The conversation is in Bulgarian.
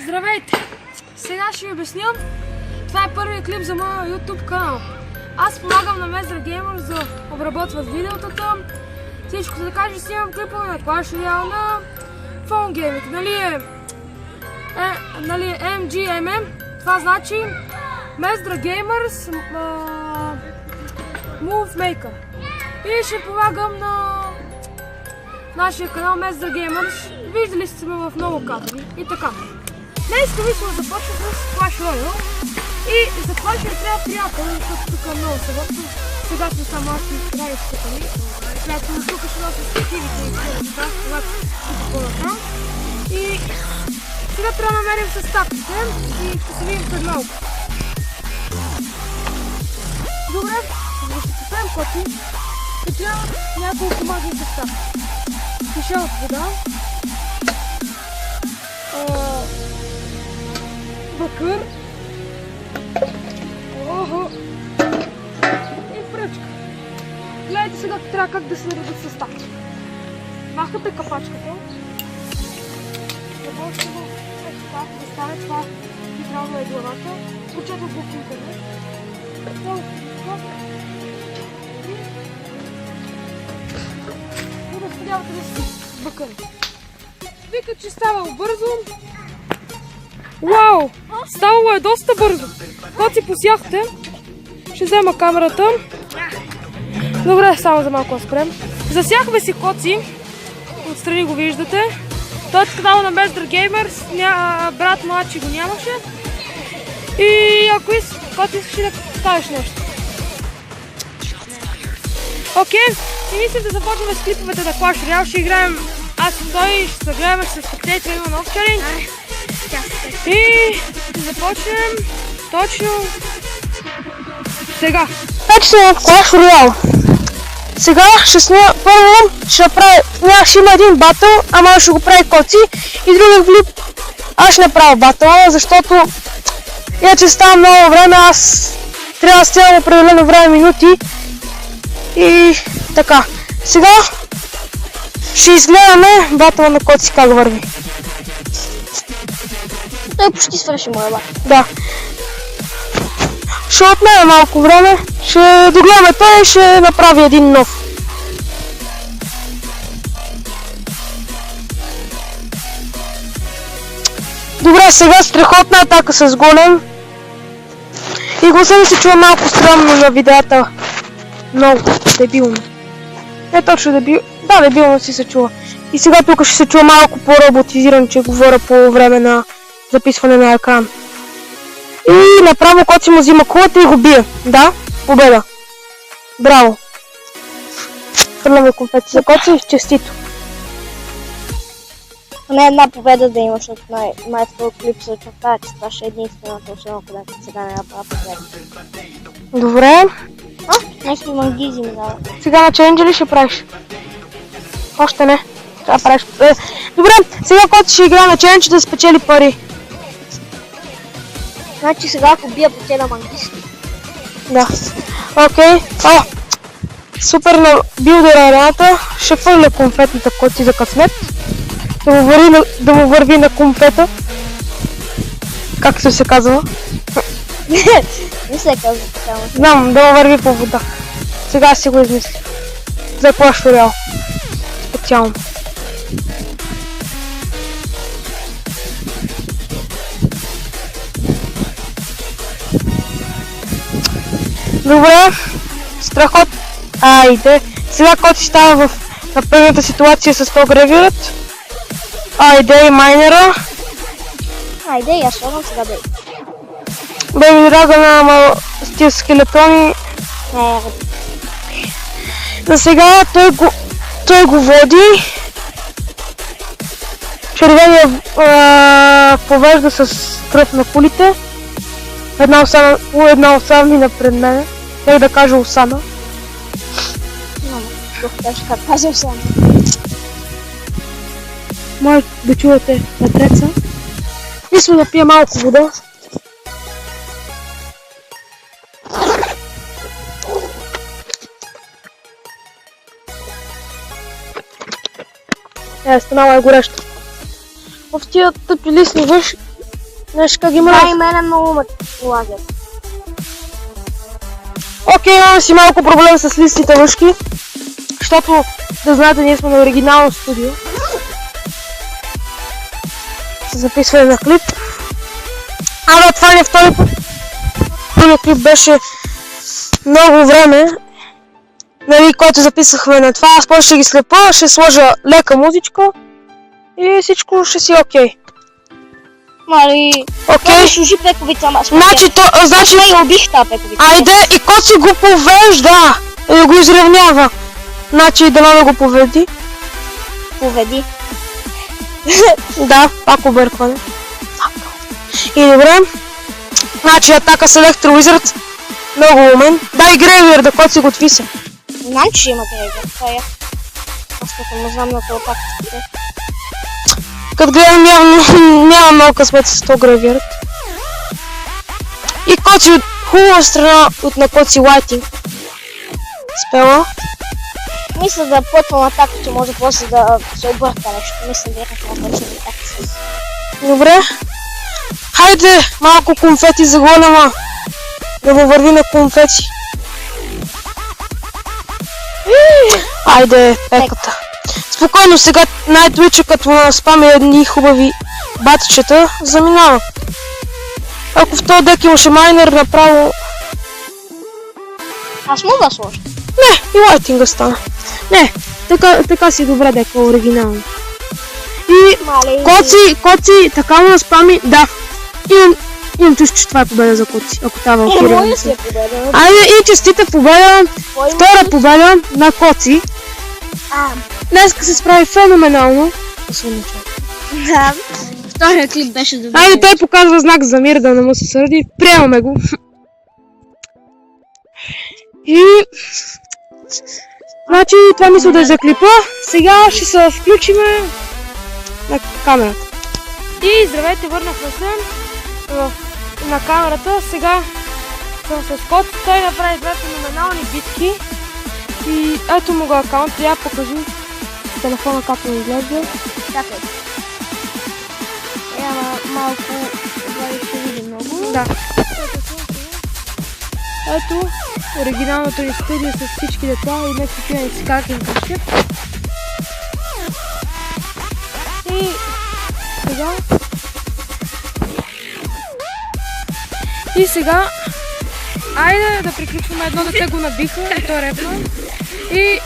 Здравейте! Сега ще ви обясня. Това е първият клип за моя YouTube канал. Аз помагам на Mezdra Gamers да обработват видеотата. Всичко да кажа, снимам клипове на Clash Royale, на Phone Gaming. Нали е MGMM. Това значи Mezdra Gamers Move Maker. И ще помагам на нашия канал Mezdra Gamers. Виждали сте ме в много кадри и така. Днес мисля да започна с Clash Royale. И за това ще трябва приятел, защото тук е много съвъртно. Сега сме само аз и трябва да стъпали. Приятел, тук ще нося стихивите и това, когато тук по-натам. И сега трябва да намерим съставките и ще се видим след малко. Добре, за да ще съставим коти, ще трябва няколко магии съставки. Киша от вода. Бакър. Охо. И пръчка. Гледайте сега трябва как да се наредят съставки. Махате капачката. Започваме да стане това хидрално е главата. Скочете в интернет. И разпределявате да си бакъри. Вика, че ставало бързо. Вау! Ставало е доста бързо. Когато си посяхте, ще взема камерата. Добре, само за малко спрем. Засяхме си коци. Отстрани го виждате. Той е канал на Mezdra Gamers. Брат младши го нямаше. И ако искаш да кажеш нещо. Окей. И мислим да започваме с клиповете на Clash Royale. Ще играем аз и той. Ще се гледаме с спектейте. Има нов челендж. И ще започнем точно сега. Вече сме в Clash Royale. Сега ще снимам, първо ще има един батъл, ама ще го прави коци. И другия клип аз ще направя батъла, защото иначе става много време, аз трябва да стигам определено време минути. И така, сега ще изгледаме батъла на коци как върви. Той почти свърши моя бат. Да. Ще отнеме малко време, ще догледаме той и ще направи един нов. Добре, сега страхотна атака с голем. И гласа ми се чува малко странно на видеята. Много дебилно. Не точно дебилно. Да, дебилно си се чува. И сега тук ще се чува малко по-роботизиран, че говоря по време на записване на екран. И направо коци му взима кулата и го бие. Да, победа. Браво. Хвърляме конфети за коци, честито. Не една победа да има, защото май твой клип се очертава, че това ще е единствената, особено където сега не направя победа. Добре. Нещо мангизи ми дава. Сега на челенджа ли ще правиш? Още не. Трябва да правиш. Добре, сега коци ще играе на челендж да спечели пари. Значи сега ако бия по целия мангист. Да. Окей. Супер на билдера арената. Ще фърля конфетната коци за късмет. Да му върви на конфета. Както се казва. Не се казва така. Знам, да му върви по вода. Сега си го измисля. За Clash Royale. Специално. Добре. Страхот. Айде. Сега коци става на първата ситуация с то гравират. Айде и майнера. Айде и аз слагам сега бей. Бейби драгона, с тия скелетони. За сега той го води. Червения повежда с кръв на кулите. Една осана мина пред мене. Нека да кажа осана. Как каза осана. Може да чувате ветреца. Мисля да пия малко вода. Станало е горещо. В тия тъпи листни Знаеш как ги Да, мразя? и мене много ме лагер. Окей, имаме си малко проблем с листите мъжки. Защото, да знаете, ние сме на оригинално студио. Се записване на клип. Ама това не е втори път. Първият клип беше много време. Нали, който записахме на това. Аз после ще ги слепа, ще сложа лека музичка. И всичко ще си окей. Мали... Окей? Служи пековица, ама Значи, значи... не, я убих тази пековица. Айде, и кот си го повежда. И да го изравнява. Значи, дано да го поведи. Поведи. Да, пак объркване. И добре. Значи атака с Electro Wizard. Много умен. Дай Грейвиер, да кот си готви се. Знам, че има грейвер, това е. Аз като му знам на това тактиките. Като гледам, няма много късмет с този Грейвиер. И кот си от хубава страна от на кот си Лайтинг. Спела. Мисля да плътвам атака, че може после да се обърка нещо. Мисля да е на така. Добре. Хайде, малко конфети за голема. Да му върви на конфети. Айде, пеката. Спокойно, сега най-твича като спаме едни хубави батчета, заминава. Ако в този дек имаше майнер, направо... Аз мога да сложа. Не, и лайтинга стана. Не, така си добре дека, оригинално. И Мале. Коци, така му спами, да. Имам чувство, че това е победа за Коци, ако това валкирия. Моля си е победа. Айде и честита победа, втора победа на Коци. Днеска се справи феноменално. Да. Втория клип беше добър. Айде, той показва знак за мир, да не му се сърди. Приемаме го. И... Значи, това мисля да е за клипа. Сега ще се включиме на камерата. И здравейте, върнахме се на камерата. Сега съм с Кот. Той направи две феноменални битки. И ето му го акаунт. Я покажи с телефона как му изглежда. Чакай. Малко, това ще види много. Да. Ето, оригиналното ни студио с всички деца и днес отиваме си каркин къщи. И сега... И сега... Айде да приключваме, едно дете го набиха и то репна. И